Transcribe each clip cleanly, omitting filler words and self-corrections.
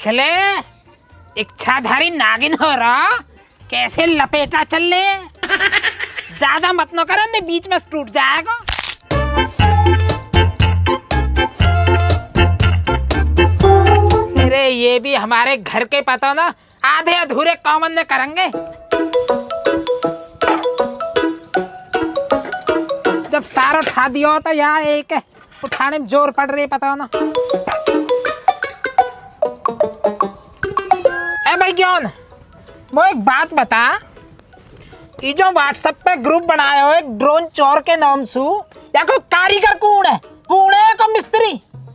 देख ले, इच्छाधारी नागिन हो रहा, कैसे लपेटा चल ले। ज्यादा मत न कर, नहीं बीच में टूट जाएगा। अरे ये भी हमारे घर के पता ना, आधे अधूरे कॉमन ने करेंगे। जब सारा उठा दिया होता यार, एक उठाने में जोर पड़ रही पता ना। ए भाई ज्ञान, वो एक बात बता, ये जो व्हाट्सएप पे ग्रुप बनाया हो एक ड्रोन चोर के नाम से, या कोई कारीगर कौन है को मिस्त्री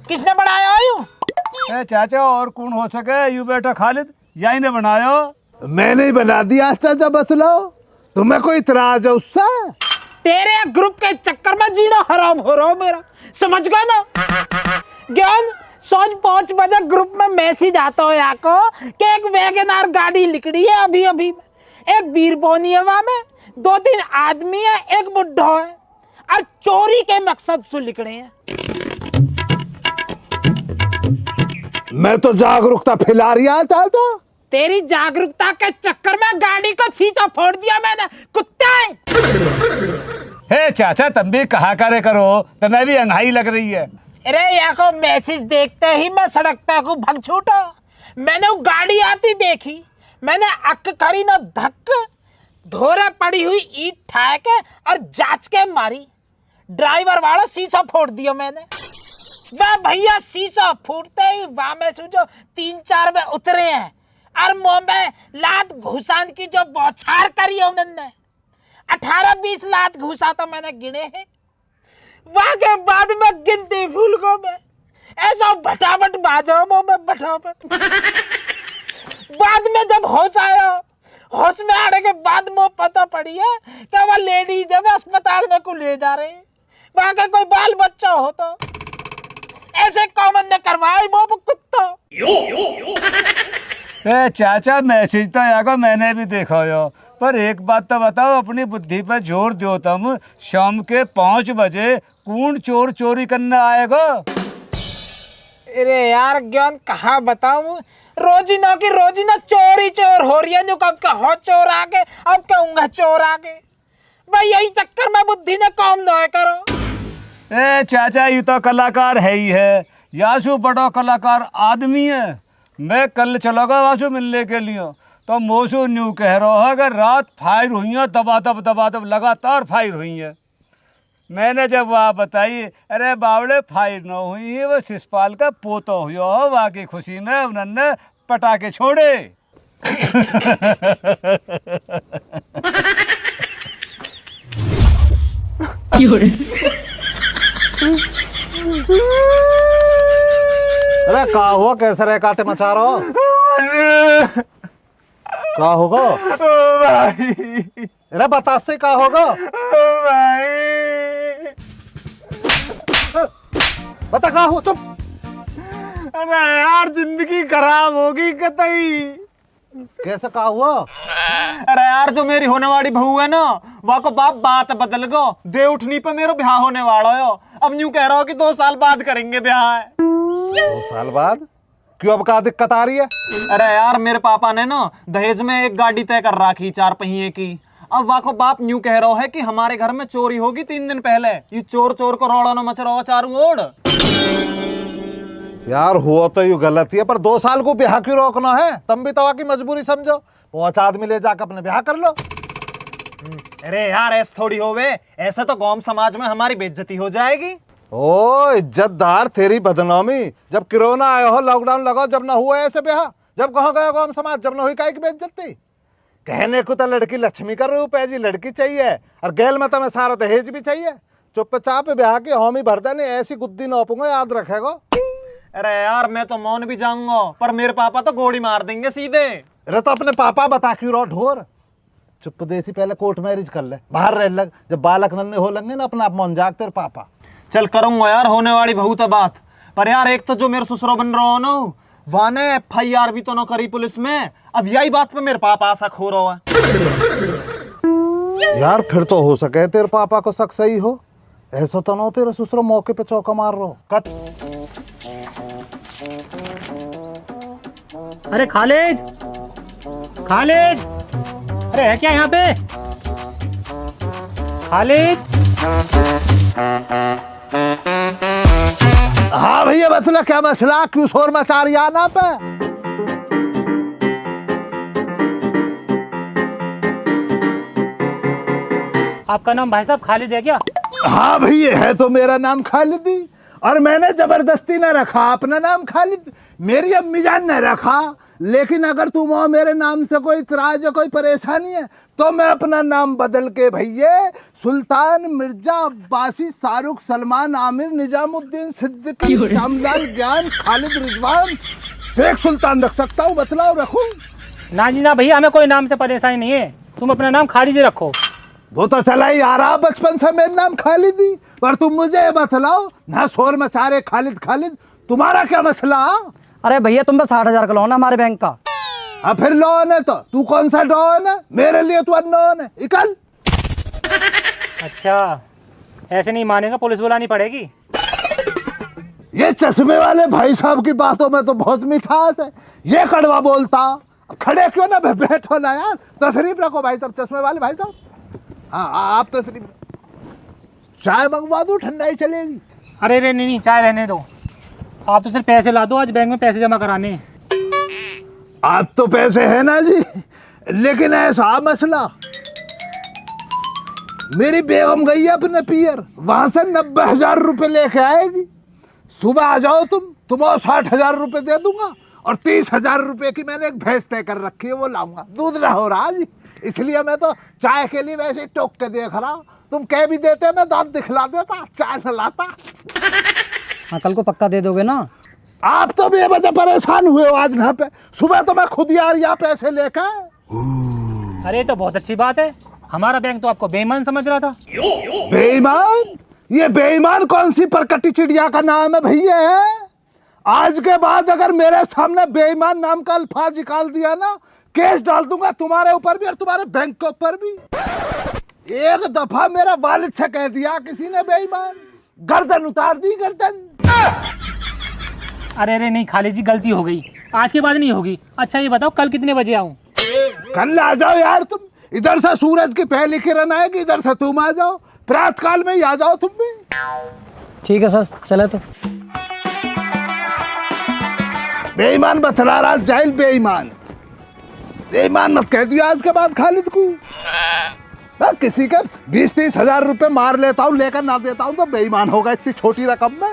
किसने बनाया हो यूं? चाचा और कौन हो सके, यू बेटा खालिद यही ने बनाया। मैंने ही बना दिया चाचा, बस लो, तुम्हें कोई इतराज है उससे? तेरे ग्रुप के चक्कर में जीना हराम हो रहा हो मेरा, समझ गया ना ज्ञान। सोच 5 बजे ग्रुप में मैसेज आता हो यहाँ को कि एक वैगनआर गाड़ी निकली है अभी अभी, एक बीरबोनी है वहां में, 2-3 आदमी है, एक बुढ़ा है, और चोरी के मकसद से निकले हैं। मैं तो जागरूकता फैला रही है चाचा। तेरी जागरूकता के चक्कर में गाड़ी का शीशा फोड़ दिया मैंने, कुत्ते। हे चाचा, तुम भी कहा करे करो, तुम्हें भी अंगाई लग रही है। अरे यहाँ को मैसेज देखते ही मैं सड़क पे को भग छूटा। मैंने वो गाड़ी आती देखी, मैंने अक करी न धक्क, धोरे पड़ी हुई ईंट ठाए के और जांच के मारी। ड्राइवर वाला शीशा फोड़ दिया मैंने। वह भैया शीशा फूटते ही वहां में से जो 3-4 में उतरे हैं और मुंह में लात घुसान की जो बौछार करी है उन्होंने, 18-20 लात घुसा तो मैंने गिने हैं। वहां के बाद में गिनती भूल गो मैं, ऐसा भटाभट बाजो मुंह में भटाभट। बाद में जब होश आया, होश में आने के बाद मुझे पता पड़ी है कि वह लेडी जब अस्पताल में को ले जा रहे, वहां का कोई बाल बच्चा हो तो ऐसे कॉमन ने करवाई वो कुत्ता। चाचा मैसेज तो आगा मैंने भी देखा हो, पर एक बात तो बताओ, अपनी बुद्धि पर जोर दो तुम। शाम के 5 बजे कौन चोर चोरी करने आएगा? अरे यार ज्ञान कहाँ बताऊं, रोजीना की रोजीना चोरी चोर हो रही है। जो कब का हो चोर आगे, अब कहूंगा चोर आगे, भाई यही चक्कर में बुद्धि ने काम न करो। ए चाचा, ये तो कलाकार है ही है, यासु बड़ा कलाकार आदमी है। मैं कल चलागा वासु मिलने के लिए, तो मोसू न्यू कह रहा है अगर रात फायर हुई है, दबादब लगातार फायर हुई है। मैंने जब वहाँ बताई, अरे बावड़े फायर न हुई है, वो शिषपाल का पोता हुआ हो, वहाँ की खुशी में उन्होंने पटाखे छोड़े। अरे का हुआ, कैसे रहे काटे मचा रहा हो? का होगा भाई? अरे बता से का होगा भाई बता, का हो? चुप। अरे यार, जिंदगी खराब होगी कतई। कैसे का हुआ? अरे यार, जो मेरी होने वाली बहू है ना, वहाँ को बात बदल गो, दे उठनी पे मेरा ब्याह होने वाला है। अब यूं कह रहा हो कि 2 साल बाद करेंगे ब्याह। 2 साल बाद? क्यों, अब का दिक्कत आ रही है? अरे यार, मेरे पापा ने ना दहेज में एक गाड़ी तय कर रखी 4 पहिए की। अब वहाँ को बाप यूं कह रहा है कि हमारे घर में चोरी होगी 3 दिन पहले। ये चोर को रोड़ा न मच रहा चारों ओर। यार हुआ तो यू गलत ही है, पर 2 साल को ब्याह क्यों रोकना है? तुम भी तो की मजबूरी समझो, 5 आदमी ले जाकर अपने ब्याह कर लो। अरे यार, ऐसे थोड़ी होवे, ऐसे तो गांव समाज में हमारी बेइज्जती हो जाएगी। ओ इज्जतदार, तेरी बदनामी। जब कोरोना आया हो, लॉकडाउन लगाओ, जब ना हुआ ऐसे ब्याह, जब कहाँ गया गांव समाज, जब ना हुई काहे की बेइज्जती? कहने को तो लड़की लक्ष्मी का रूप है जी, लड़की चाहिए, और गैल में तुम्हें सारा दहेज भी चाहिए। चुपचाप ब्याह के हामी भरता नहीं, ऐसी गुद्दी नौपूंगा, याद रखेगा। अरे यार, मैं तो मौन भी जाऊंगा, पर मेरे पापा तो गोली मार देंगे सीधे। अरे तो अपने पापा बता क्यों रहो ढोर? चुप देसी, पहले कोर्ट मैरिज कर ले, बाहर रह लग, जब बालक नन्हे हो लगे ना, अपना आप मन जाग तेरे पापा। चल करूंगा यार, होने वाली बहुत है बात। पर यार, एक तो जो मेरे ससुरो बन रहा हो ना, वहाँ ने FIR भी तो न करी पुलिस में। अब यही बात पे मेरे पापा आशा खो रहा है। यार फिर तो हो सके तेरे पापा को शक सही हो, ऐसा तो ना हो तेरे ससुर मौके पे चौका मार रहा हो। अरे खालिद, खालिद, अरे है क्या यहाँ पे? खालिद। हाँ भैया बतला क्या मसला, क्यों शोर मचा रही है ना पे? आपका नाम भाई साहब खालिद है क्या? हाँ भैया है तो मेरा नाम खालिद ही, और मैंने जबरदस्ती न रखा अपना नाम खालिद, मेरी अम्मी जान ने रखा। लेकिन अगर तुम मेरे नाम से कोई इतराज या कोई परेशानी है तो मैं अपना नाम बदल के भैया सुल्तान मिर्जा अब्बासी शाहरुख सलमान आमिर निजामुद्दीन सिद्दीकी शामलाल ज्ञान खालिद रिजवान शेख सुल्तान रख सकता हूँ। बतलाओ रखूं? ना जी ना भैया, हमें कोई नाम से परेशानी नहीं है, तुम अपना नाम खालिद ही रखो। वो तो चला ही आ रहा बचपन से मेरा नाम खालिद ही, पर तुम मुझे ये बतलाओ ना शोर मचा रहे खालिद खालिद, तुम्हारा क्या मसला? अरे भैया तुम पे 60,000 का लोन है हमारे बैंक का। अब फिर लोन है तो तू कौन सा डॉन है? मेरे लिए तो अननोन है। इकल। अच्छा, ऐसे नहीं मानेगा, पुलिस बुलानी पड़ेगी। ये चश्मे वाले भाई साहब की बातों में तो बहुत मिठास है, ये कड़वा बोलता। खड़े क्यों ना बैठो ना यार, तशरीफ रखो भाई साहब। चश्मे वाले भाई साहब, हाँ आप तशरीफ। चाय मंगवा दो, ठंडा ही चलेगी। अरे रे नहीं, चाय रहने दो, आप तो सिर्फ पैसे ला दो, आज बैंक में पैसे जमा कराने हैं। आज तो पैसे है ना जी, लेकिन ऐसा मसला, मेरी बेगम गई है अपने पियर, वहां से 90,000 रुपए लेके आएगी। सुबह आ जाओ तुम्हें 60,000 रुपए दे दूंगा, और 30,000 रुपए की मैंने एक भैंस तय कर रखी है, वो लाऊंगा। दूध ना हो रहा जी, इसलिए मैं तो चाय के लिए वैसे ही टोक के देख रहा। तुम कह भी देते, मैं दांत दिखला देता, चाय न लाता। हाँ कल को पक्का दे दोगे ना? आप तो बेवजह परेशान हुए हो आज यहाँ पे, सुबह तो मैं खुद यार यहाँ पैसे लेकर। अरे तो बहुत अच्छी बात है, हमारा बैंक तो आपको बेईमान समझ रहा था। बेईमान? ये बेईमान कौन सी परकटी चिड़िया का नाम है भैया? आज के बाद अगर मेरे सामने बेईमान नाम का अल्फाज निकाल दिया ना, केस डाल दूंगा तुम्हारे ऊपर भी और तुम्हारे बैंक के ऊपर भी। एक दफा मेरा वालिद से कह दिया किसी ने बेईमान, गर्दन उतार दी, गर्दन। अरे नहीं खालिद जी, गलती हो गई, आज के बाद नहीं होगी। अच्छा ये बताओ कल कितने बजे आऊं? कल आ जाओ यार तुम, इधर से सूरज की पहली किरण आएगी, इधर से तुम आ जाओ, प्रात काल में ही आ जाओ तुम भी। ठीक है सर, चले तो। बेईमान बतला रहा, जाहिल बेईमान। बेईमान मत कह दियो आज के बाद खालिद को। ना किसी के 20-30 हजार रुपए मार लेता हूँ, लेकर ना देता हूँ तो बेईमान होगा इतनी छोटी रकम में।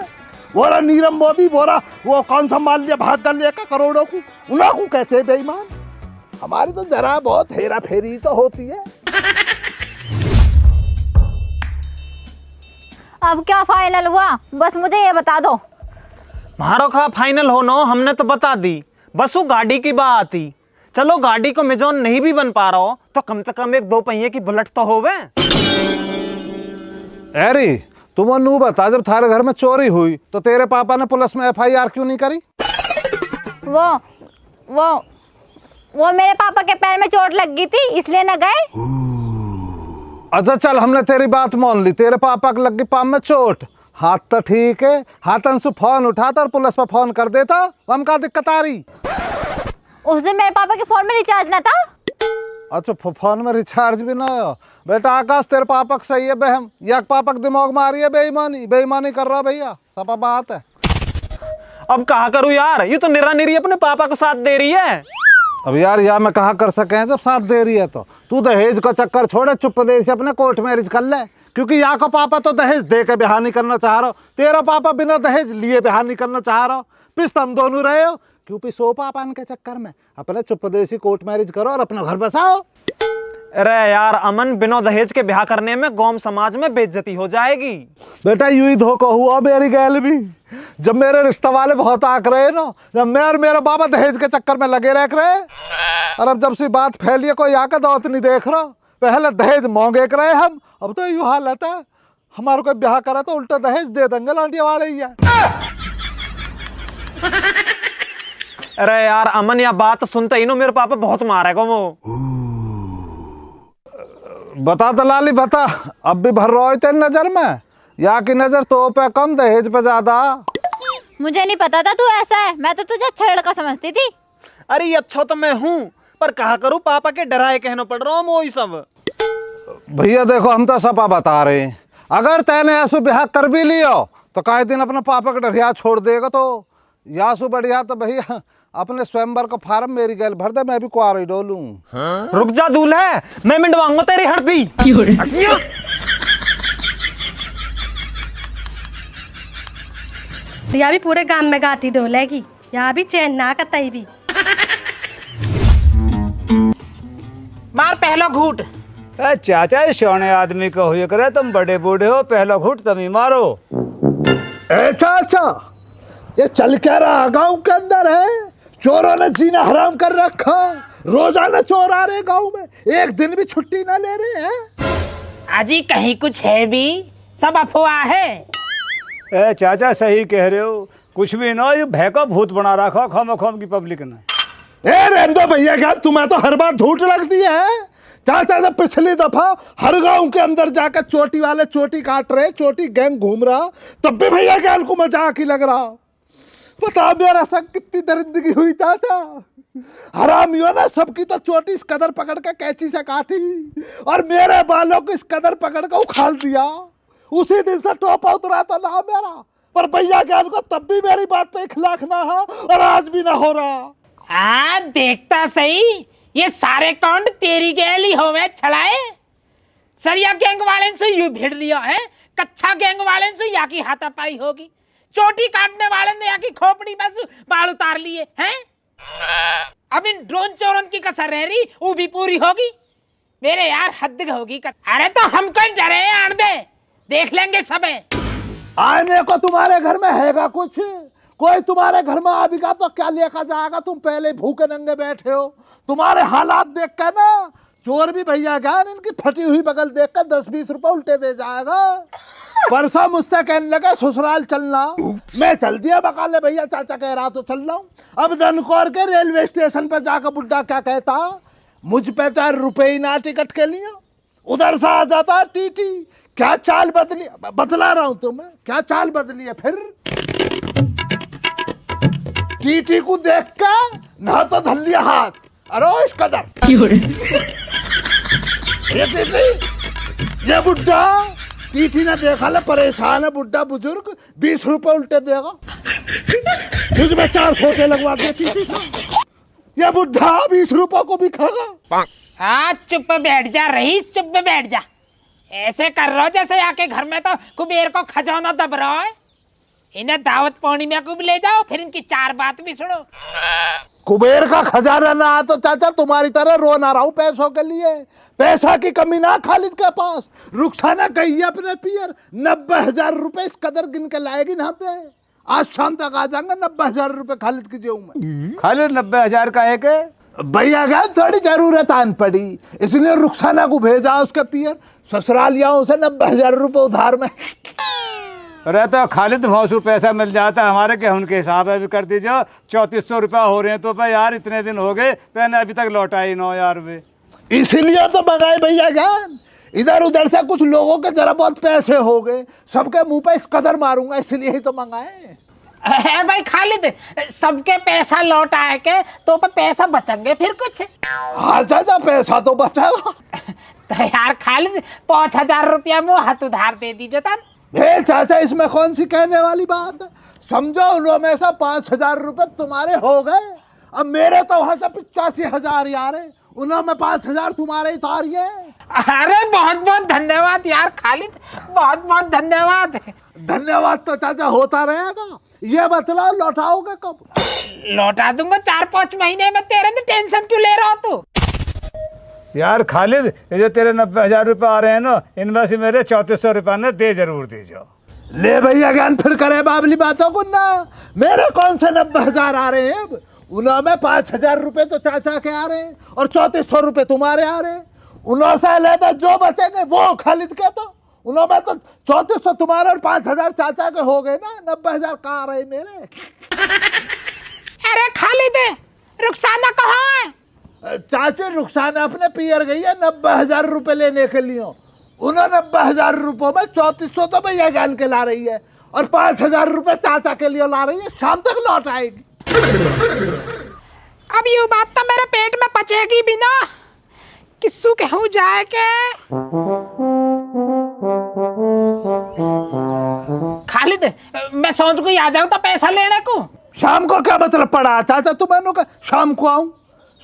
वो रहा नीरव मोदी, वो कौन सा माल लिया भाग कर लेकर करोड़ों को, उन्हें को कहते हैं बेईमान। हमारी तो जरा बहुत हेरा फेरी तो होती है। अब क्या फाइनल हुआ, बस मुझे ये बता दो। मारो खा फाइनल हो नो, हमने तो बता दी, बस वो गाड़ी की बात आती। चलो गाड़ी को मिजोन नहीं भी बन पा रहा हो तो कम से कम एक 2 पहिए की बुलेट तो होवे। अरे तुम नू बता, जब थारे घर में चोरी हुई तो तेरे पापा ने पुलिस में FIR क्यों नहीं करी? वो मेरे पापा के पैर में चोट लग गई थी, इसलिए न गए। अच्छा चल, हमने तेरी बात मान ली, तेरे पापा को लग गई पाँव में चोट। हाथ तो ठीक है, हाथन से फोन उठाता और पुलिस में फोन कर देता, हम क्या दिक्कत आ रही? उस दिन मेरे पापा के फोन में रिचार्ज ना था। अच्छा फोन में रिचार्ज भी ना हो? बेटा आकाश, तेरे पापा सही है बहम, या पापा के दिमाग में आ रही है बेईमानी कर रहा भैया, सब बात है। अब कहा करूँ यार, ये तो निरानिरी अपने पापा को साथ दे रही है। अब यार मैं कहा कर सके जब साथ दे रही है तो तू दहेज का चक्कर छोड़े, चुप दे से अपने कोर्ट मैरिज कर ले, क्योंकि यहाँ का पापा तो दहेज दे के ब्याह नहीं करना चाह रहा, तेरा पापा बिना दहेज लिए ब्याह नहीं करना चाह रहा। पिस हम दोनों रहे हो, क्यों पिसो पापा के चक्कर में? अपने चुपदेसी कोर्ट मैरिज करो और अपना घर बसाओ। अरे यार अमन, बिना दहेज के ब्याह करने में कौम समाज में बेइज्जती हो जाएगी। बेटा यूं ही धोखा हुआ मेरी गैल भी, जब मेरे रिश्ते वाले बहुत आक रहे ना, जब मैं और मेरा बाबा दहेज के चक्कर में लगे रह रहे, और अब जब सी बात फैली कोई आकर दावत नहीं देख रहा। पहले दहेज मांगे रहे हम, अब तो यूं हालत है, हमारे को ब्याह करा तो उल्टा दहेज दे देंगे लांटिया वाले ही है। अरे यार अमन, यह बात सुनते ही नो मेरे पापा बहुत मारेगा वो। बता दलाली बता, अब भी भर रहा है तेरी नजर में, या की नजर तो पे कम दहेज पे ज्यादा? मुझे नहीं पता था तू ऐसा है, मैं तो तुझे अच्छा लड़का समझती थी। अरे ये अच्छा तो मैं हूँ, पर कहा करूँ पापा के डराए कहना पड़ रहा हूँ वही सब। भैया देखो हम तो सपा बता रहे हैं, अगर तैने ऐसो ब्याह कर भी लियो तो काहे दिन अपने पापा का डरिया छोड़ देगा। तो यासु बढ़िया तो भैया अपने स्वयंवर का फार्म मेरी गैल भर दे, मैं भी कुआर ही डोलूं। रुक जा दूल्हे, मैं मिंडवाऊंगा तेरी हड्डी। यहाँ भी पूरे गांव में गाती ढोलेगी, यहाँ भी चैन ना कतई भी। मार पहलो घूट। चाचा ये सोने आदमी को हुए करे, तुम बड़े बूढ़े हो, पहला घुट तुम ही मारो। ए चाचा, ये चल क्या रहा गांव के अंदर है? चोरों ने जीना हराम कर रखा, रोजाना चोर आ रहे गांव में, एक दिन भी छुट्टी ना ले रहे हैं। अजी कहीं कुछ है भी, सब अफवाह है। ए चाचा सही कह रहे हो, कुछ भी ना, ये भय का भूत बना रखा खोम खोम की पब्लिक ने। ए रहने दो भैया, क्या तुम्हें तो हर बार झूठ लगती है। चाचा जब पिछली दफा हर गांव के अंदर जाकर चोटी वाले चोटी काट रहे, चोटी गैंग घूम रहा, तब भी भैया ज्ञान को मजाक ही लग रहा। पता मेरा संग कितनी दरिंदगी हुई चाचा। हरामियों ने सबकी तो चोटी इस कदर पकड़ के कैंची से काटी और मेरे बालों को इस कदर पकड़ के उखाड़ दिया। उसी दिन से टोपा उतरा तो ना मेरा, पर भैया ज्ञान को तब भी मेरी बात पे इखलाक ना हो और आज भी ना हो रहा। देखता सही, ये सारे कांड तेरी गैली होवे छड़ाए। सरिया गैंग वाले से यू भिड़ लिया है, कच्चा गैंग वाले से या की हाथापाई होगी, चोटी काटने वाले ने या की खोपड़ी में से बाल उतार लिए हैं। अब इन ड्रोन चोरन की कसर रह रही, वो भी पूरी होगी। मेरे यार हद होगी। अरे तो हम कहीं डरे आन दे, देख लेंगे सबे। आने को तुम्हारे घर में हैगा कुछ? कोई तुम्हारे घर में आएगा तो क्या लेकर जाएगा? तुम पहले भूखे नंगे बैठे हो। तुम्हारे हालात देख कर ना चोर भी भैया ज्ञान इनकी फटी हुई बगल देख कर 10-20 रुपए उल्टे दे जाएगा। परसों मुझसे कहने लगा ससुराल चलना, मैं चल दिया बकाले, भैया चाचा कह रहा तो चल रहा हूँ। अब धनकौर के रेलवे स्टेशन पर जाकर बुड्ढा क्या कहता, मुझ पे 4 रुपए ही ना टिकट के लिए। उधर से आ जाता टीटी, क्या चाल बदली, बतला रहा हूं तुम्हें, क्या चाल बदली है। फिर टीटी को देख कर ना तो धर लिया हाथ, अरे इस कदर ये टीटी, ये बुड्ढा टीटी ने देखा ले परेशान है बुड्ढा बुजुर्ग, 20 रुपए उल्टे देगा, मुझ में 4 सोटे लगवा दे टीटी से। ये बुड्ढा 20 रुपए को भी खागा। चुप बैठ जा रईस, चुप बैठ जा। ऐसे कर रहा हो जैसे आके घर में तो कुबेर को खजाना दब रहा है। इन्हें दावत पौनी में को भी ले जाओ, फिर इनकी 4 बात भी सुनो। कुबेर का खजाना ना तो चाचा तुम्हारी तरह रो ना रहा हूं पैसों के लिए। पैसा की कमी ना खालिद के पास। रुखसाना कही अपने पियर 90,000 रुपए इस कदर गिन के लाएगी ना पे। आज शाम तक आ जाएंगे 90,000 रुपए खालिद की जेब में। खालिद 90,000 का है के? भैया क्या थोड़ी जरूरत आन पड़ी, इसलिए रुखसाना को भेजा उसके पियर ससुरालियाओं से 90,000 रुपए उधार में। अरे तो खालिद भावसू पैसा मिल जाता है हमारे के, उनके हिसाब है भी कर दीजिए। 3400 रुपया हो रहे हैं तो भाई यार इतने दिन हो गए, मैंने अभी तक लौटा ही 9,000 रुपये। इसलिए तो मंगाए भैया जान, इधर उधर से कुछ लोगों के जरा बहुत पैसे हो गए, सबके मुंह पे इस कदर मारूंगा, इसलिए ही तो मंगाए। है भाई खालिद, सबके पैसा लौट आए के तो पैसा बचेंगे फिर कुछ। हाँ चाचा पैसा तो बचेगा। तो यार खालिद 5,000 रुपया मुँह हाथ उधार दे दीजिए तब। चाचा इसमें कौन सी कहने वाली बात है, समझो उनमें से 5,000 रुपए तुम्हारे हो गए, अब मेरे तो वहां से 85,000 यार है, उनमें 5,000 तुम्हारे ही तारी है। अरे बहुत बहुत धन्यवाद यार खालिद, बहुत बहुत धन्यवाद। धन्यवाद तो चाचा होता रहेगा। ये बतलाओ लौटाओगे कब? लौटा दूंगा 4-5 महीने में, तेरे में टेंशन क्यों ले रहा हो तू? यार खालिद ये जो तेरे 90,000 रुपये आ रहे हैं ना, इनमें से मेरे 3400 रुपये ने दे जरूर दीजिए। ले भैया ज्ञान फिर करे बाबली बातों को ना, मेरे कौन से 90,000 आ रहे हैं? अब उनमें 5,000 रुपए तो चाचा के आ रहे हैं और 3400 रुपये तुम्हारे आ रहे हैं। उनसे लेते जो बचेंगे वो खालिद के, तो उनमें तो 3400 तुम्हारे और 5,000 चाचा के हो गए ना, 90,000 कहाँ आ रहे मेरे? अरे खालिद रुखसाना कहाँ है? चाचे रुखसाना अपने पियर गई है 90,000 रुपए लेने के लिए। उन्होंने 90,000 रुपयों में 3400 तो भैया जान के ला रही है और 5,000 रुपए चाचा के लिए ला रही है, शाम तक लौट आएगी। अब ये बात तो मेरे पेट में पचेगी भी ना, किस्सू कहूँ जाए के खालिद, मैं सोच को ही आ जाऊँ तो पैसा लेने को। शाम को क्या मतलब पड़ा चाचा तुम्हें का शाम को आऊं?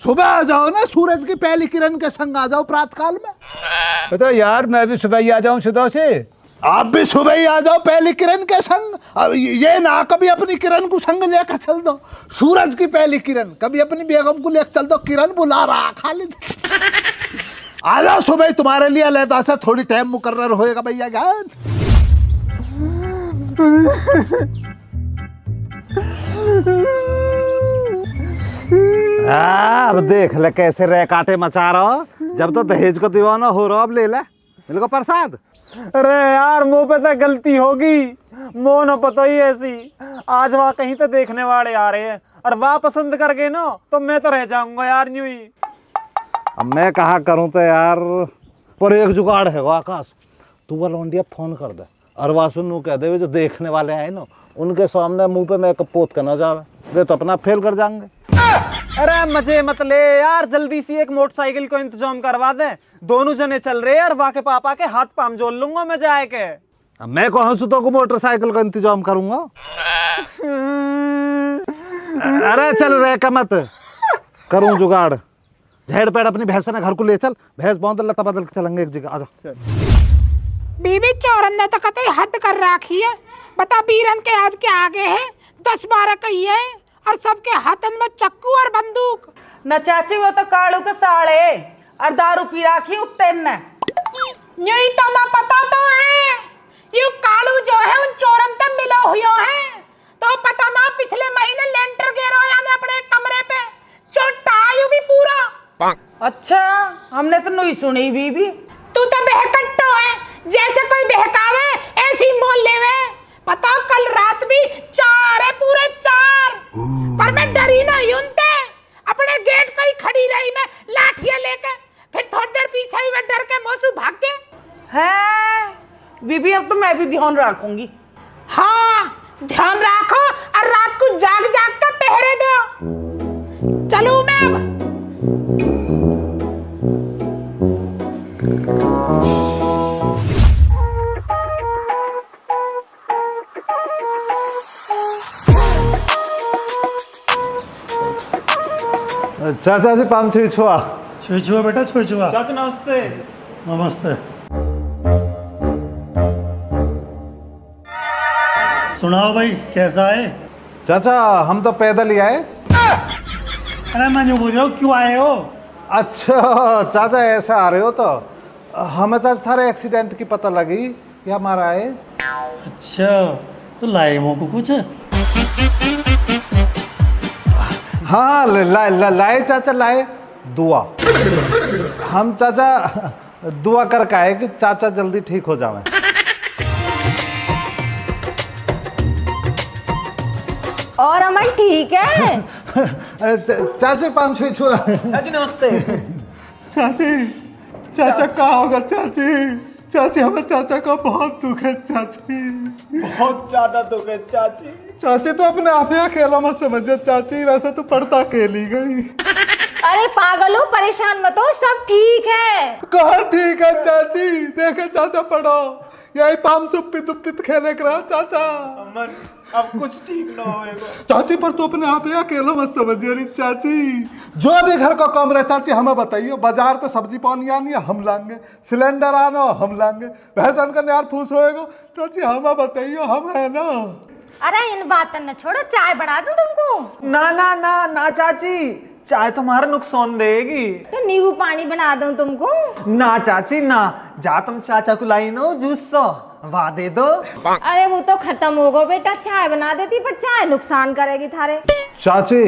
सुबह आ जाओ ना, सूरज की पहली किरण के संग आ जाओ प्रातः काल में। तो यार मैं भी सुबह ही आ जाऊँ सुबह से। आप भी सुबह ही आ जाओ पहली किरण के संग। अब ये ना कभी अपनी किरण को संग लेकर चल दो, सूरज की पहली किरण, कभी अपनी बेगम को लेकर चल दो, किरण बुला रहा खालिद। आ जाओ सुबह ही, तुम्हारे लिए अलहदा से थोड़ी टाइम मुकर्रर होएगा भैया जान। अब देख ले कैसे रह काटे मचा रहा हो, जब तो दहेज को दीवाना हो रहा, अब ले ले मेरे को प्रसाद। अरे यार मुंह पे तो गलती होगी, मोह न पता ही ऐसी। आज वहाँ कहीं तो देखने वाले आ रहे हैं और वहाँ पसंद कर गए ना तो मैं तो रह जाऊंगा यार यूं ही। अब मैं कहा करूं तो यार, पर एक जुगाड़ है आकाश, तू वो लौंडिया फोन कर दे और वासुन नु कह दे जो देखने वाले आए ना उनके सामने मुंह पे मेकअप पोत कर ना जावे, वे तो अपना फेल कर जाएंगे। अरे मजे मत ले यार, जल्दी सी एक मोटरसाइकिल को इंतजाम करवा दे, दोनों जने चल रहे हैं और वहाँ के पापा के हाथ पाम जोड़ लूंगा मैं जाए के। अब मैं कौन सी तो को मोटरसाइकिल का इंतजाम करूंगा? अरे चल रह का मत करूं जुगाड़, झेड़ पेड़ अपनी भैंस ने घर को ले चल, भैंस बहुत लता बदल के चलेंगे एक जगह। आजा बीबी चौरन ने तो कतई हद कर रखी है। बता बीरन के आज के आगे है 10-12 कही है और सबके हाथन में चक्कू और बंदूक। न चाची वो तो कालू के साले और दारू पी राखी उत्तेन ने। यही तो ना पता तो है, ये कालू जो है उन चोरन तक मिला हुआ है, तो पता ना पिछले महीने लेंटर गिरो यानी अपने कमरे पे चोटायु भी पूरा। अच्छा हमने तो नहीं सुनी बीबी। तू तो बहकट्टो है, जैसे कोई बहकावे ऐसी मोहल्ले में। पता कल रात भी 4 है, पूरे 4। पर मैं डरी नहीं उनते, अपने गेट पे ही खड़ी रही मैं लाठियां लेके, फिर थोड़ी देर पीछे ही मैं डर के मोसू भाग गए। है बीबी अब तो मैं भी ध्यान रखूंगी। हाँ ध्यान रखो और रात को जाग जाग कर पहरे दो। चलूं मैं अब। चाचा जी पाम छुई छुआ। छुई छुआ बेटा, छुई छुआ। चाचा नमस्ते। नमस्ते। सुनाओ भाई कैसा है? चाचा हम तो पैदल ही आए। अरे मैं यूँ पूछ रहा हूँ क्यों आए हो? अच्छा चाचा ऐसे आ रहे हो, तो हमें तो थारे एक्सीडेंट की पता लगी कि हमारा आए। अच्छा तो लाए मोको कुछ? हाँ लाए चाचा, लाए दुआ। हम चाचा दुआ करके आए कि चाचा जल्दी ठीक हो जावे। और अमन ठीक है? चाची पाम छुई छुआ। चाची नमस्ते। चाची चाचा कहाँ होगा चाची? चाची हमें चाचा का बहुत दुख है चाची, बहुत ज्यादा दुख है चाची। चाची तो अपने आप ही अकेला मत समझिए चाची, वैसे तो पढ़ता अकेली गई। अरे पागल हो, परेशान मत हो, सब ठीक है। कहाँ ठीक है चाची? देखे चाचा पढ़ो, यही पाम सुप्पित उप्पित खेले कर रहा चाचा। अमन अब कुछ ठीक ना होएगा चाची, पर तो अपने आप ही अकेला मत समझिए रे चाची। जो भी घर का काम रहे चाची हमें बताइए, बाजार तो सब्जी पानी आनी है हम लाएंगे, सिलेंडर आना हम लाएंगे, भैंसन का न्यार फूस होएगा चाची हमें बताइए, हम है ना। अरे इन बातों न छोड़ो, चाय बना दूं तुमको? ना ना ना ना चाची, चाय तुम्हारा नुकसान देगी। तो नींबू पानी बना दूं तुमको? ना चाची ना, जा तुम चाचा को लाई नो जूस सो वाह दे दो। अरे वो तो खत्म हो गया बेटा, चाय बना देती, पर चाय नुकसान करेगी थारे। चाची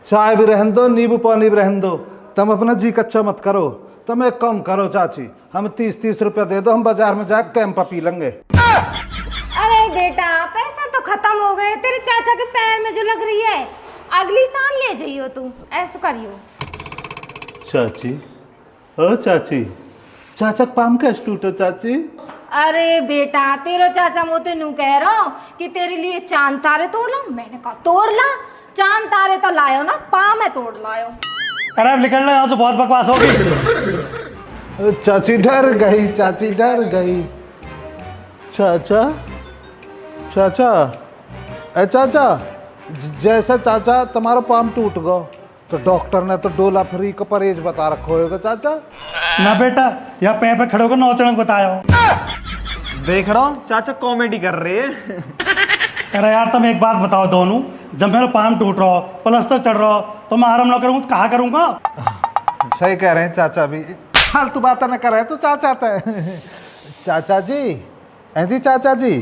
चाय भी रहन दो, नींबू पानी भी रहन दो, तुम अपना जी कच्चा मत करो। तुम एक कम करो चाची, हम 30-30 रुपया दे दो, हम बाजार में जाकर कैंपा पी लेंगे। अरे बेटा पैसा तो खत्म हो गए, तेरे चाचा के पैर में जो लग रही है अगली साल ले जाइयो तू, ऐसा करियो। चाची ओ चाची, चाचा पाम कैसे टूटो चाची? अरे बेटा तेरो चाचा मोते नू कह रहा कि तेरे लिए चांद तारे तोड़ ला। मैंने कहा तोड़ ला, चांद तारे तो लायो ना, पाँव में तोड़ लायो। अरे अब निकलना यहाँ से, बहुत बकवास होगी। चाची डर गई, चाची डर गई। चाचा, चाचा, ए चाचा, जैसे चाचा तुम्हारा पाम टूट गो तो डॉक्टर ने तो डोला फ्री का परहेज बता रखो होगा चाचा। ना बेटा, यहाँ पैर पे खड़े होकर नौचड़क बताया हो। देख रहा हूँ चाचा कॉमेडी कर रहे हैं। अरे यार तुम एक बात बताओ दोनों, जब मेरा पाम टूट रहा हो, प्लास्टर चढ़ रहा हो, तो मैं आराम ना करूँगा तो कहाँ करूँगा? सही कह रहे हैं चाचा भी, फालतू बातें न कर रहे तो चाचा है। चाचा जी, जी चाचा जी,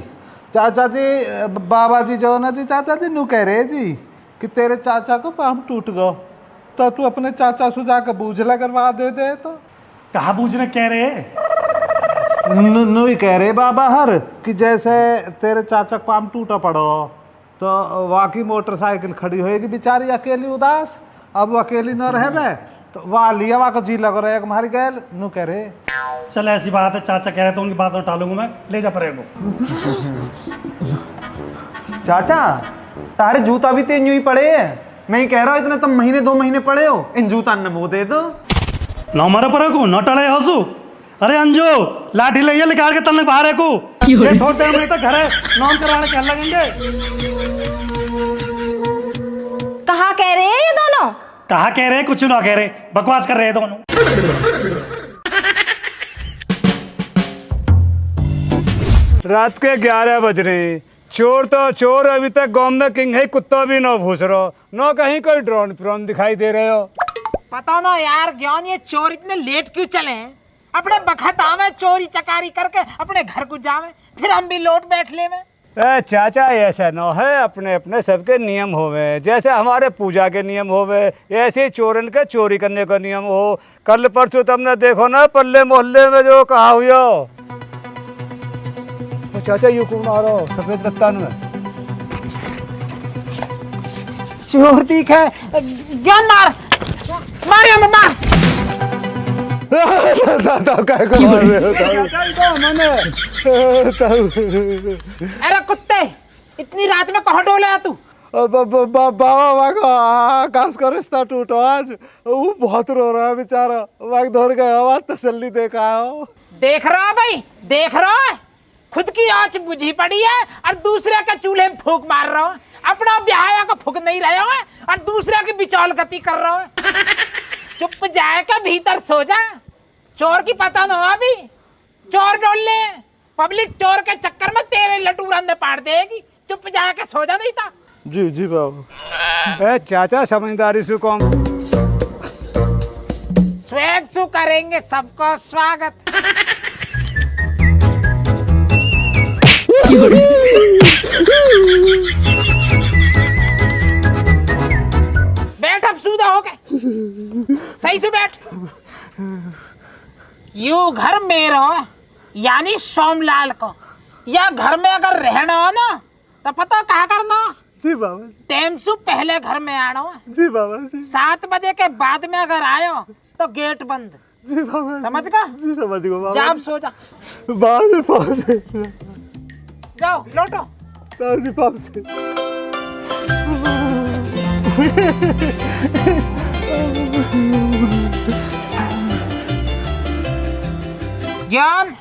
चाचा जी, बाबा जी जो ना जी, चाचा जी नू कह रहे जी कि तेरे चाचा को पाम टूट गो तो तू अपने चाचा से जाकर बूझला करवा दे तो। कहाँ बूझने कह रहे हैं? नू ही कह रहे बाबा हर कि जैसे तेरे चाचा को पाम टूटा पड़ो तो वाकई मोटरसाइकिल खड़ी होएगी बेचारी अकेली उदास, अब वो अकेली न रहे तो वाह लिया वाह को जी लग रहा है तुम्हारी गैल। नू कह रहे चल ऐसी बात है, चाचा कह रहे तो उनकी बात में टालूंगा मैं, ले जा परे को। चाचा तारे जूता भी तेज यूं ही पड़े हैं, मैं ही कह रहा हूँ इतने तुम महीने 2 महीने पड़े हो, इन जूता ने वो दे दो। ना मरे परे को न टले हंसू। अरे अंजू लाठी ले निकाल के तलने बाहर है को, ये थोड़ा टाइम नहीं तो घर है नाम कराने चल लगेंगे। कहाँ कह रहे हैं ये दोनों? कहा कह रहे, कुछ ना कह रहे, बकवास कर रहे हैं दोनों। रात के 11 बज रहे, चोर तो चोर, अभी तक गांव में किंग है, कुत्ता भी ना भूस रहो, ना कहीं कोई ड्रोन फ्रोन दिखाई दे रहे हो। पता ना यार ज्ञान, ये चोर इतने लेट क्यों चले हैं? अपने बखत आवे चोरी चकारी करके अपने घर को जावे, फिर हम भी लौट बैठ ले में। चाचा ऐसा न है, अपने अपने सबके नियम होवे, जैसे हमारे पूजा के नियम होवे ऐसे ही चोरन के चोरी करने का नियम हो। कल परसों तुमने देखो ना पल्ले मोहल्ले में जो कहा हुआ, तो चाचा यू कौन आ रहा सफेद रत्तान में चोर दिखे, ज्ञान मार मारियो में मार। अरे कुत्ते, इतनी रात में कहाँ डोले है तू? बाबा का आकाश का रिश्ता टूटो आज, वो बहुत रो रहा है बेचारा, वहाँ धोर गया आवाज तसल्ली देखा हो। देख रहा भाई, देख रहा है, खुद की आँच बुझी पड़ी है और दूसरे के चूल्हे में फूक मार रहा है। अपना ब्याह का फूक नहीं रहा है और दूसरे की बिचौल गति कर रहा है। चुप जाए के भीतर सो जा, चोर की पता ना हो अभी, चोर डोल ले, पब्लिक चोर के चक्कर में तेरे लटू रंधे पाड़ देगी। चुप जाए के सो जा नहीं था। जी जी बाबू। चाचा समझदारी से कौन स्वैग सु करेंगे सबको स्वागत। बैठ अब सूदा हो गए, सही से बैठ। यू घर मेरा यानी सोमलाल को, या घर में अगर रहना हो ना तो पता कहा करना। जी बाबा। टाइम से पहले घर में आना हो। जी बाबा जी। 7 बजे के बाद में अगर आयो तो गेट बंद। जी बाबा। समझ गया? जी समझ गया बाबा। जाओ सो जा। बाद में पहुंचे। जाओ लौटो। जी पहुंचे। ज्ञान,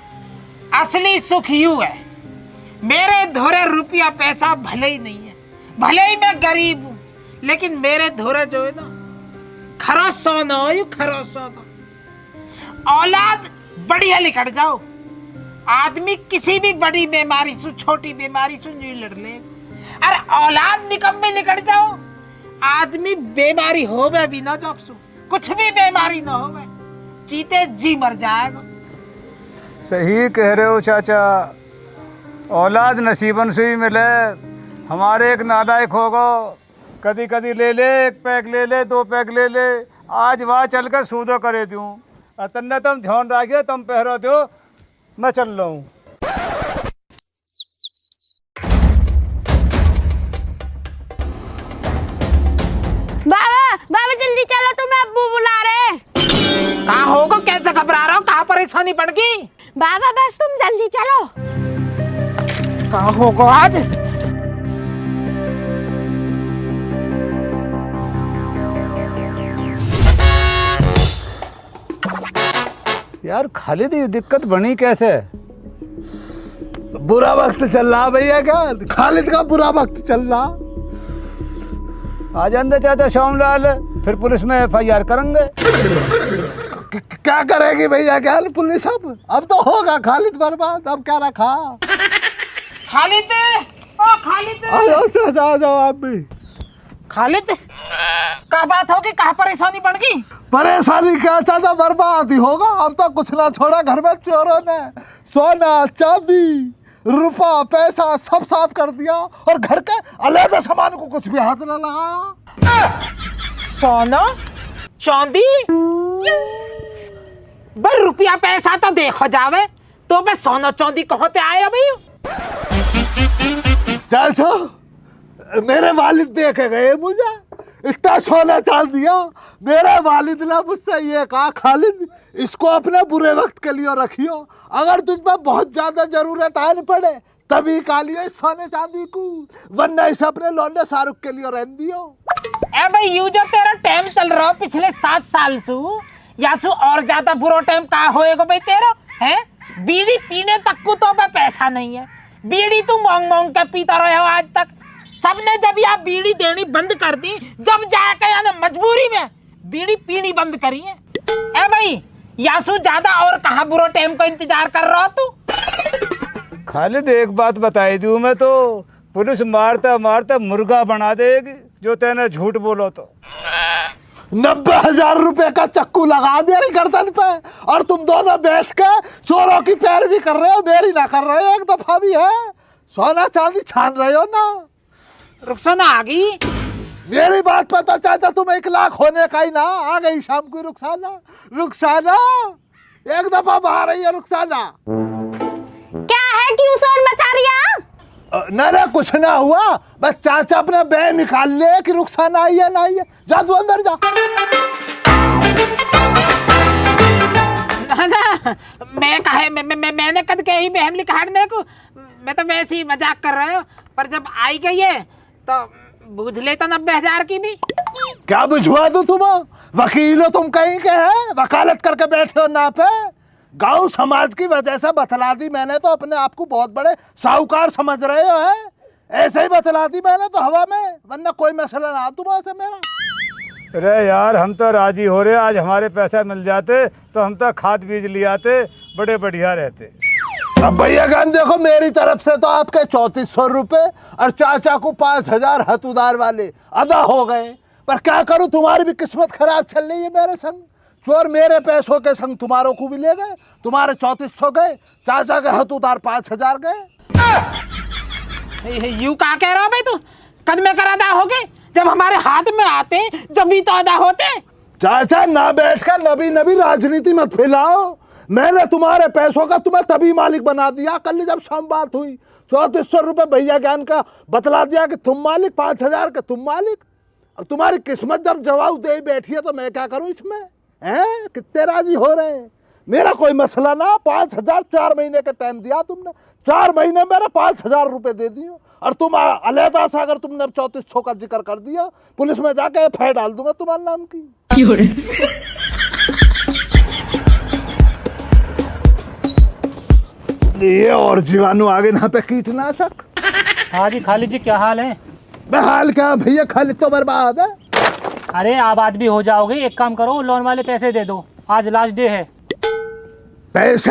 असली सुख यू है, मेरे धोरे रुपया पैसा भले ही नहीं है, भले ही मैं गरीब हूँ, लेकिन मेरे धोरे जो है ना खरो सोना हो, यू खरो सोना। औलाद बढ़िया लिखट जाओ, आदमी किसी भी बड़ी बीमारी से छोटी बीमारी से नहीं लड़ ले। अरे औलाद निकम्मे निकट जाओ, आदमी बीमारी होवे भी ना जोक्सु, कुछ भी बीमारी ना होवे, चीते जी मर जाएगा। सही कह रहे हो चाचा, औलाद नसीबन से ही मिले। हमारे एक नालायक होगा, कदी कदी ले ले, 1 पैक ले ले, 2 पैक ले ले, आज वहाँ चल कर सूदो करे दूँ। तन्ने तुम ध्यान रखिए, तुम पहरो दो, मैं चल रहा हूँ। बाबा बाबा जल्दी चलो, तुम्हें अब्बू बुला रहे। कहाँ होगा, कैसे घबरा रहा हो, कहाँ परेशानी पड़ गई? बाबा बस तुम जल्दी चलो। कहाँ होगा आज? यार खालिद ये दिक्कत बनी कैसे? बुरा वक्त चल रहा भैया, क्या खालिद का बुरा वक्त चल रहा। आ जाते चाचा श्यामलाल, फिर पुलिस में FIR करेंगे। क्या करेगी भैया, क्या पुलिस अब तो होगा खालिद बर्बाद, अब क्या रखा। खालिद, ओ खालिद, आ जाओ आप भी। खालिद, क्या बात होगी, कहाँ परेशानी बढ़ गई? परेशानी क्या चाचा, बर्बाद ही होगा। अब तो कुछ ना छोड़ा, घर में चोरों ने सोना चांदी रुपया पैसा सब साफ कर दिया और घर के अलग सामान को कुछ भी हाथ न लगाया। सोना चांदी, भाई रुपया पैसा तो देखो जावे, तो बे सोना चांदी कहाँ से आया भाई? चाचा मेरे वालिद देखे गए मुझे, इतना सोना चांदी दिया। मेरे वालिद ने मुझसे ये कहा, खालिद इसको अपने बुरे वक्त के लिए रखियो, अगर तुझमें बहुत ज्यादा जरूरत आने पड़े तभी कालियो इस सोने चांदी को, वरना इसे अपने लौंडे शाहरुख के लिए रहने दियो। ए भाई यू जो तेरा टाइम चल रहा पिछले 7 साल से, या सु और ज्यादा बुरा टाइम कहाँ होएगा भाई तेरा? हैं बीड़ी पीने तक को तो भाई पैसा नहीं है, बीड़ी तू मांग मांग के पीता रहे हो आज तक। सबने जब आप बीड़ी देनी बंद कर दी, जब जाके यानी मजबूरी में बीड़ी पीनी बंद करी है। ए भाई यासु ज्यादा और कहाँ बुरा टाइम का इंतजार कर रहा तू? खालिद एक बात बताई दूं मैं तो, पुलिस मारता मारता मुर्गा बना देगी जो तेने झूठ बोलो तो। 90,000 रुपए का चक्कू लगा मेरी गर्दन पे, और तुम दोनों बैठ के चोरों की पैरवी कर रहे हो, मेरी ना कर रहे हो। एक दफा भी है सोना चांदी छान रहे हो ना। रुखसाना आ गई मेरी बात पर तो चाचा तुम 1 लाख होने का ही ना, आ गई शाम को रुखसाना। रुखसाना एक दफा बाहर आई है रुखसाना। क्या है, क्यों शोर मचा रही है? ना कुछ ना हुआ, बस चाचा अपना बैग निकाल ले कि रुखसाना आई है ना आई है। जा तू अंदर जा। ना मैं कहे मैंने कद के ही बहम लिखाड़ने को, मैं तो वैसे ही मजाक कर रहा हूँ, पर जब आई गई है तो बुझ लेता 90,000 की भी। क्या बुझवा दो तुम, वकील हो तुम कहीं के हैं, वकालत करके बैठे हो ना पे। गांव समाज की वजह से बतला दी मैंने, तो अपने आप को बहुत बड़े साहूकार समझ रहे हो है। ऐसे ही बतला दी मैंने तो हवा में, वरना कोई मसला ना तुम्हारे से मेरा। अरे यार हम तो राजी हो रहे, आज हमारे पैसे मिल जाते तो हम तो खाद बीज ले आते, बड़े बढ़िया रहते। अब भैया गान देखो, मेरी तरफ से तो आपके 3400 रुपए और चाचा को 5,000 हथ उधार वाले अदा हो गए। पर क्या करूं, तुम्हारी भी किस्मत खराब चल रही है मेरे संग। चोर मेरे पैसों के संग तुम्हारों को भी ले गए, तुम्हारे 3400 गए, चाचा के हथ उधार 5,000 गए। यू क्या कह रहा हो भाई तू? कद में कर अदा हो गए, जब हमारे हाथ में आते जब भी तो अदा होते। चाचा ना बैठकर नबी राजनीति मत फैलाओ। मैंने तुम्हारे पैसों का तुम्हें तभी मालिक बना दिया। कल जब शाम बात हुई 3400 रुपए भैया ज्ञान का बतला दिया कि तुम मालिक, 5,000 के तुम मालिक। अब तुम्हारी किस्मत जब जवाब दे बैठी है तो मैं क्या करूं इसमें? हैं कितने राजी हो रहे हैं? मेरा कोई मसला ना। 5,000 4 महीने का टाइम दिया तुमने, 4 महीने मेरा 5,000 रुपए दे दिए। और तुम अलहदा सा अगर तुमने 3400 का जिक्र कर दिया, पुलिस में जाके FIR डाल दूंगा तुम्हारे नाम की। ये और जीवाणु आगे ना पे कीटनाशक। हाँ जी खालिद जी, क्या हाल है? हाल क्या भैया, खालिद तो बर्बाद है। अरे आबाद भी हो जाओगे, एक काम करो लोन वाले पैसे दे दो, आज लास्ट डे है। पैसे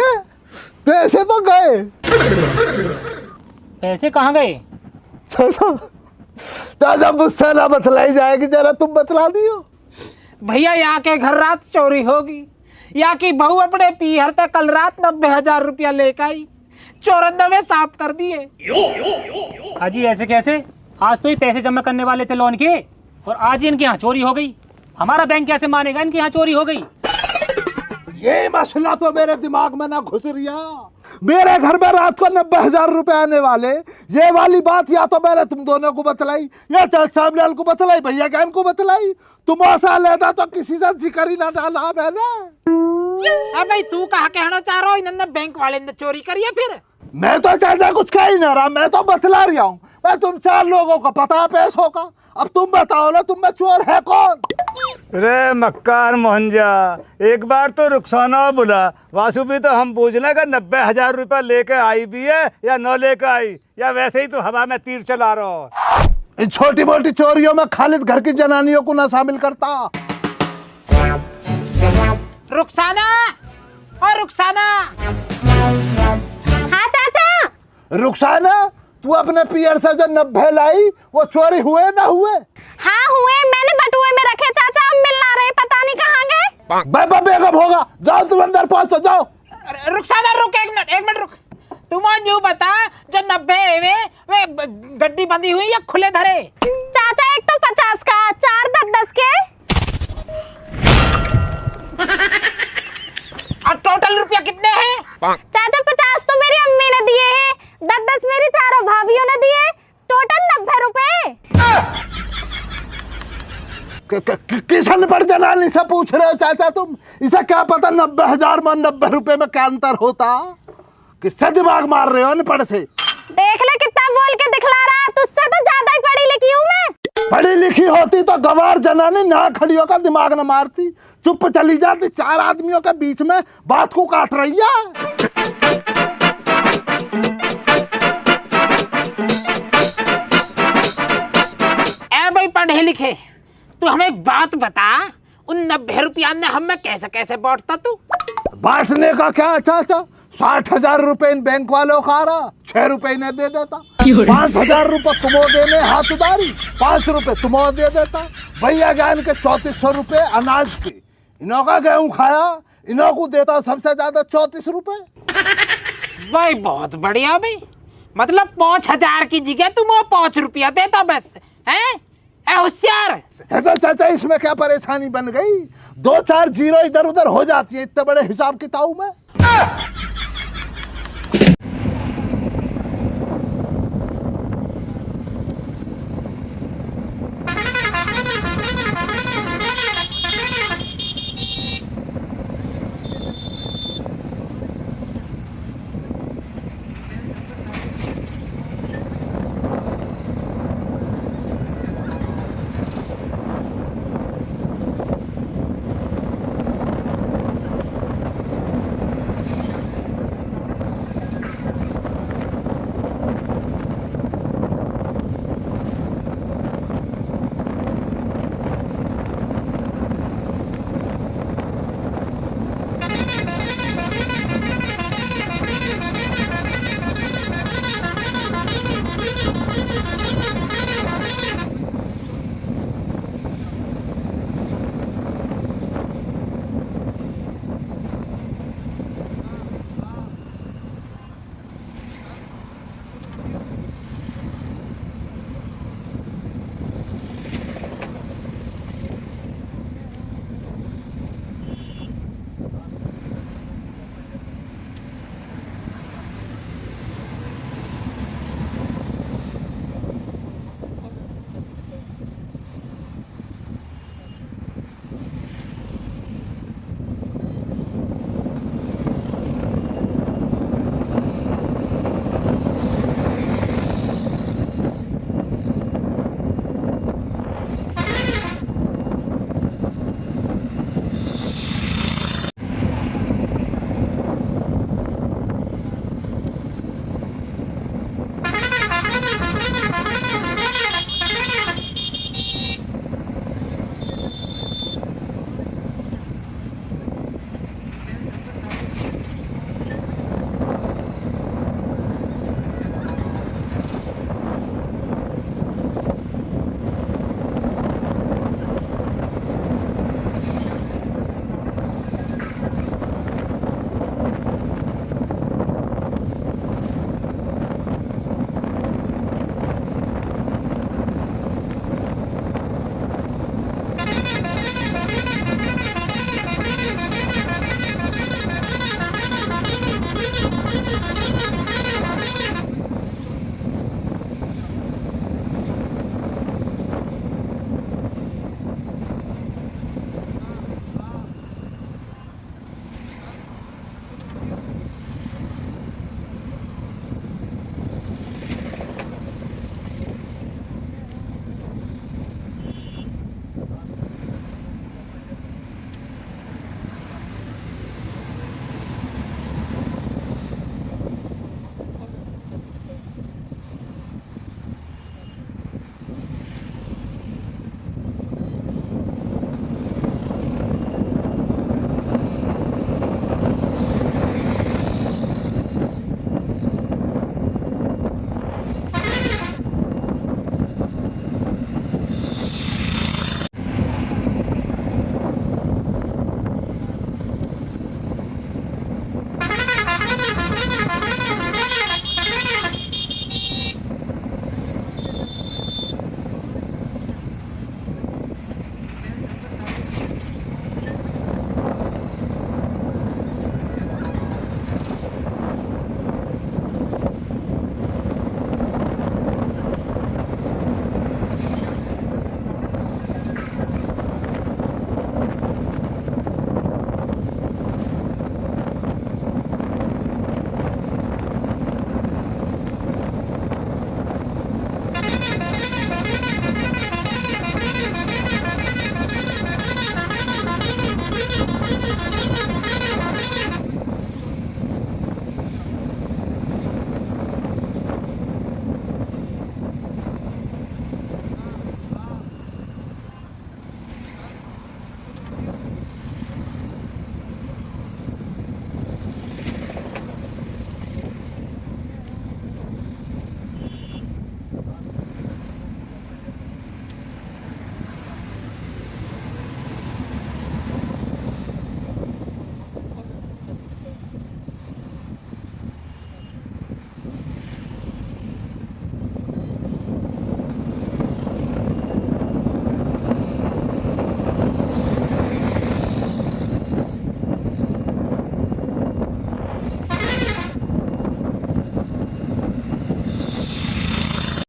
पैसे तो गए। पैसे कहाँ गए? चाचा मुझसे ना बतलाई जाएगी, जरा तुम बतला दियो। भैया यहाँ के घर रात चोरी होगी, यहाँ की बहू अपने पीहर तक कल रात 90,000 रुपया लेकर आई, चोरन में साफ कर दिए। हाजी ऐसे कैसे? आज तो ही पैसे जमा करने वाले थे लोन के, और आज ही इनके यहाँ चोरी हो गई। हमारा बैंक कैसे मानेगा इनके यहाँ चोरी हो गई? ये मसला तो मेरे दिमाग में ना घुस रिया। मेरे घर में रात को 90,000 रुपए आने वाले, ये वाली बात या तो मैंने तुम दोनों को बतलाई, या श्यामलाल को बतलाई, भैया ज्ञान को बतलाई। तुम ऐसा लेता तो किसी से जिक्र ही ना डाला मैंने। अब भाई तू कहा कहना चाह रहा हो इन्होंने बैंक वाले ने चोरी करी है? फिर मैं तो चाचा कुछ कह ही ना रहा, मैं तो बतला रहा हूँ। मैं तुम 4 लोगों को पता पैसों का, अब तुम बताओ ना तुम में चोर है कौन? रे मक्कार मोहनजा, एक बार तो रुखसाना बुला। वासु भी तो हम पूछना का 90,000 रुपया लेके आई भी है या न लेके आई, या वैसे ही तो हवा में तीर चला रहा हो। इन छोटी मोटी चोरियों में खालिद घर की जनानियों को ना शामिल करता। रुखसाना, और रुखसाना। हाँ चाचा। रुखसाना, तू अपने पियर से जो 90 लाई वो चोरी हुए ना हुए? हाँ हुए, मैंने बटुए में रखे चाचा, अब मिल ना रहे, पता नहीं कहाँ गए। बेगम होगा, जाओ तुम अंदर पहुंचो, जाओ। रुखसाना रुक, एक मिनट रुक। तुम यूं बता, जो 90 वे गड्डी बंधी हुई या खुले धरे? चाचा एक तो 50 का, 4 10 के। और टोटल रुपया कितने हैं? चाचा 50 तो मेरी अम्मी ने दिए हैं, 10 मेरी चारों भाभीयों ने दिए, टोटल 90 रुपए। किशन पर जनानी से पूछ रहे हो चाचा तुम? इसे क्या पता 90,000 में 90 रुपए में क्या अंतर होता? किससे दिमाग मार रहे हो अनपढ़ से? देख ले कितना बोल के दिखला रहा, तुझसे तो ज्यादा ही पढ़ी लिखी हूँ मैं। पढ़ी लिखी होती तो गवार जनानी ना खड़ी होकर दिमाग न मारती, चुप चली जाती। 4 आदमियों के बीच में बात को काट रही है। ए भाई पढ़े लिखे, तू हमें एक बात बता, उन 90 रुपया ने हमें कैसे कैसे बांटता तू? बांटने का क्या चाचा, 60,000 रुपए इन बैंक वालों का आ रहा, 6 रुपए इन्हें दे देता। 5,000 रुपए तुमो देने हाथ उधारी, 5 रुपए तुमो दे देता। भैया जान के 3400 रुपए अनाज के, इन्हों का गेहूं खाया, इन्हों को देता सबसे ज्यादा 34 रुपए। भाई बहुत बढ़िया भाई, मतलब 5,000 की जगह तुम 5 रुपया देता बस, हैं? होशियार है तो चाचा, इसमें क्या परेशानी बन गई? 2-4 जीरो इधर उधर हो जाती है इतने बड़े हिसाब किताब में।